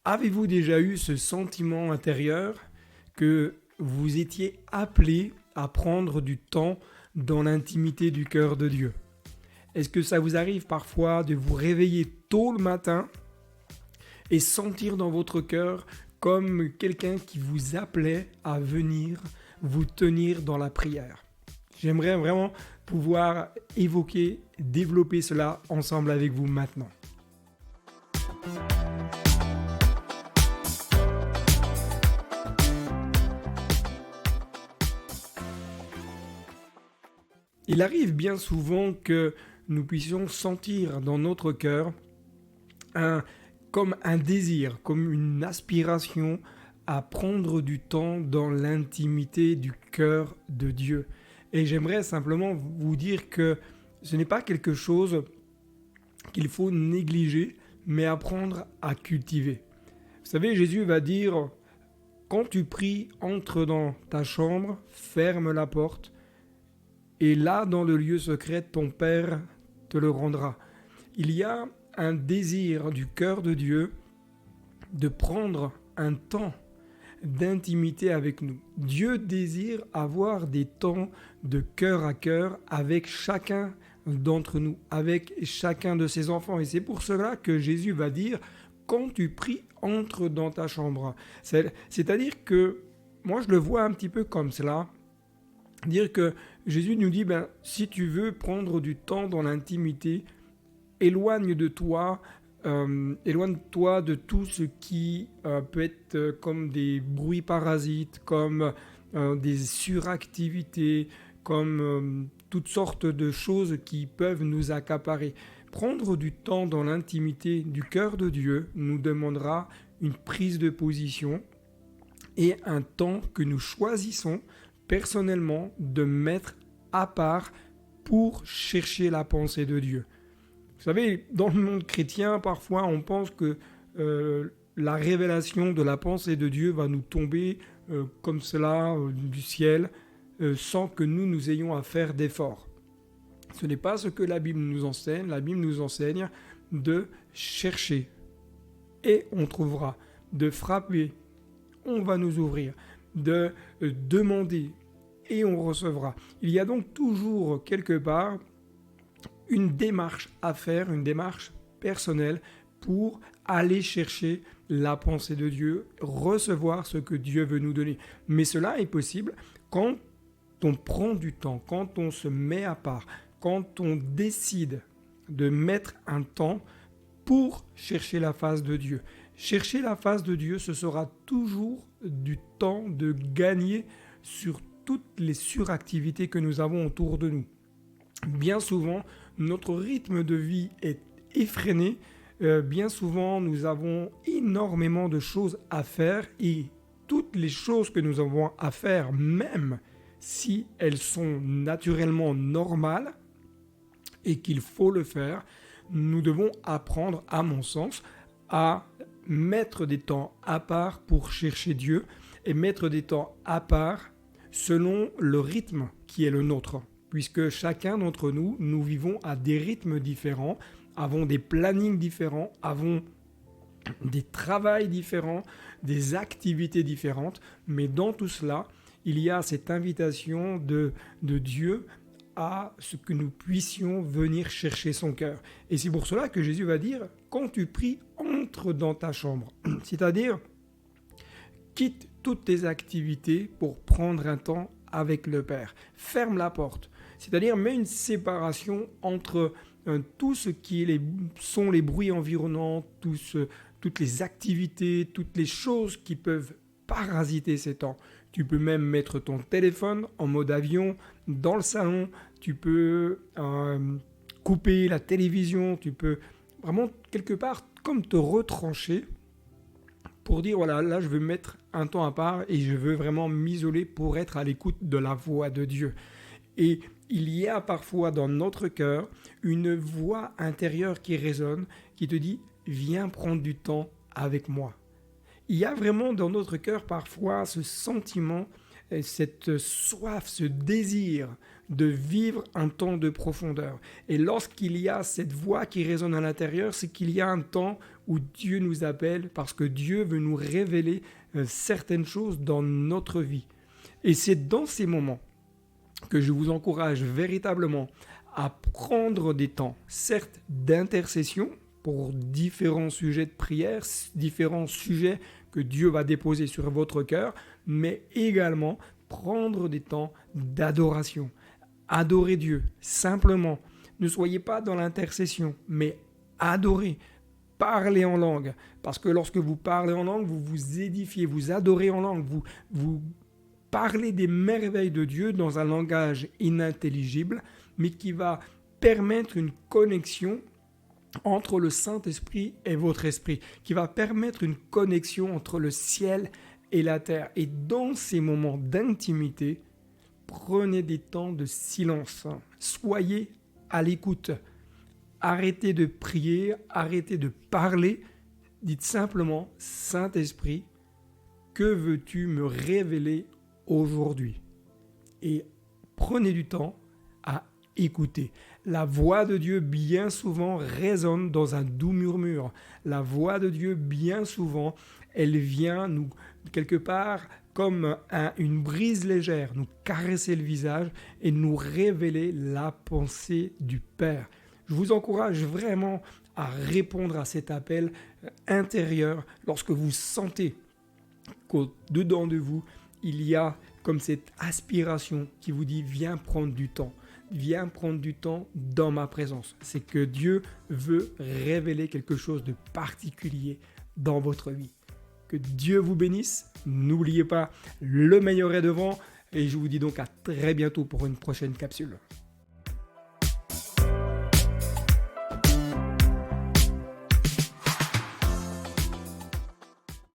Avez-vous déjà eu ce sentiment intérieur que vous étiez appelé à prendre du temps dans l'intimité du cœur de Dieu? Est-ce que ça vous arrive parfois de vous réveiller tôt le matin et sentir dans votre cœur comme quelqu'un qui vous appelait à venir vous tenir dans la prière? J'aimerais vraiment pouvoir évoquer, développer cela ensemble avec vous maintenant. Il arrive bien souvent que nous puissions sentir dans notre cœur un, comme un désir, comme une aspiration à prendre du temps dans l'intimité du cœur de Dieu. Et j'aimerais simplement vous dire que ce n'est pas quelque chose qu'il faut négliger, mais apprendre à cultiver. Vous savez, Jésus va dire, quand tu pries, entre dans ta chambre, ferme la porte, et là, dans le lieu secret, ton Père te le rendra. Il y a un désir du cœur de Dieu de prendre un temps d'intimité avec nous. Dieu désire avoir des temps de cœur à cœur avec chacun d'entre nous, avec chacun de ses enfants. Et c'est pour cela que Jésus va dire, quand tu pries, entre dans ta chambre. C'est-à-dire que, moi je le vois un petit peu comme cela, dire que Jésus nous dit, si tu veux prendre du temps dans l'intimité, éloigne-toi de tout ce qui peut être comme des bruits parasites, comme des suractivités, comme toutes sortes de choses qui peuvent nous accaparer. Prendre du temps dans l'intimité du cœur de Dieu nous demandera une prise de position et un temps que nous choisissons personnellement de mettre à part pour chercher la pensée de Dieu. Vous savez, dans le monde chrétien, parfois on pense que la révélation de la pensée de Dieu va nous tomber comme cela du ciel sans que nous ayons à faire d'efforts. Ce n'est pas ce que la Bible nous enseigne. La Bible nous enseigne de chercher et on trouvera, de frapper, on va nous ouvrir, de demander et on recevra. Il y a donc toujours quelque part une démarche à faire, une démarche personnelle pour aller chercher la pensée de Dieu, recevoir ce que Dieu veut nous donner. Mais cela est possible quand on prend du temps, quand on se met à part, quand on décide de mettre un temps pour chercher la face de Dieu. Chercher la face de Dieu, ce sera toujours du temps de gagner sur toutes les suractivités que nous avons autour de nous. Bien souvent, notre rythme de vie est effréné. Bien souvent, nous avons énormément de choses à faire et toutes les choses que nous avons à faire, même si elles sont naturellement normales et qu'il faut le faire, nous devons apprendre, à mon sens, à mettre des temps à part pour chercher Dieu et mettre des temps à part selon le rythme qui est le nôtre. Puisque chacun d'entre nous, nous vivons à des rythmes différents, avons des plannings différents, avons des travails différents, des activités différentes, mais dans tout cela, il y a cette invitation de Dieu à ce que nous puissions venir chercher son cœur. Et c'est pour cela que Jésus va dire, quand tu pries, entre dans ta chambre. C'est-à-dire, quitte toutes tes activités pour prendre un temps avec le Père. Ferme la porte. C'est-à-dire, mets une séparation entre tout ce qui sont les bruits environnants, toutes les activités, toutes les choses qui peuvent parasiter ces temps. Tu peux même mettre ton téléphone en mode avion dans le salon. Tu peux couper la télévision. Tu peux vraiment quelque part comme te retrancher pour dire voilà, là je veux mettre un temps à part et je veux vraiment m'isoler pour être à l'écoute de la voix de Dieu. Et il y a parfois dans notre cœur une voix intérieure qui résonne, qui te dit « Viens prendre du temps avec moi ». Il y a vraiment dans notre cœur parfois ce sentiment cette soif, ce désir de vivre un temps de profondeur. Et lorsqu'il y a cette voix qui résonne à l'intérieur, c'est qu'il y a un temps où Dieu nous appelle parce que Dieu veut nous révéler certaines choses dans notre vie. Et c'est dans ces moments que je vous encourage véritablement à prendre des temps, certes d'intercession pour différents sujets de prière, différents sujets que Dieu va déposer sur votre cœur, mais également prendre des temps d'adoration. Adorez Dieu, simplement. Ne soyez pas dans l'intercession, mais adorez. Parlez en langue, parce que lorsque vous parlez en langue, vous vous édifiez, vous adorez en langue, vous parlez des merveilles de Dieu dans un langage inintelligible, mais qui va permettre une connexion entre le Saint-Esprit et votre esprit, qui va permettre une connexion entre le ciel et la terre. Et dans ces moments d'intimité, prenez des temps de silence. Soyez à l'écoute. Arrêtez de prier, arrêtez de parler. Dites simplement, Saint-Esprit, que veux-tu me révéler aujourd'hui? Et prenez du temps à écouter. La voix de Dieu, bien souvent, résonne dans un doux murmure. La voix de Dieu, bien souvent, elle vient nous, quelque part, comme une brise légère, nous caresser le visage et nous révéler la pensée du Père. Je vous encourage vraiment à répondre à cet appel intérieur lorsque vous sentez qu'au-dedans de vous, il y a comme cette aspiration qui vous dit « Viens prendre du temps ». Viens prendre du temps dans ma présence. C'est que Dieu veut révéler quelque chose de particulier dans votre vie. Que Dieu vous bénisse. N'oubliez pas, le meilleur est devant. Et je vous dis donc à très bientôt pour une prochaine capsule.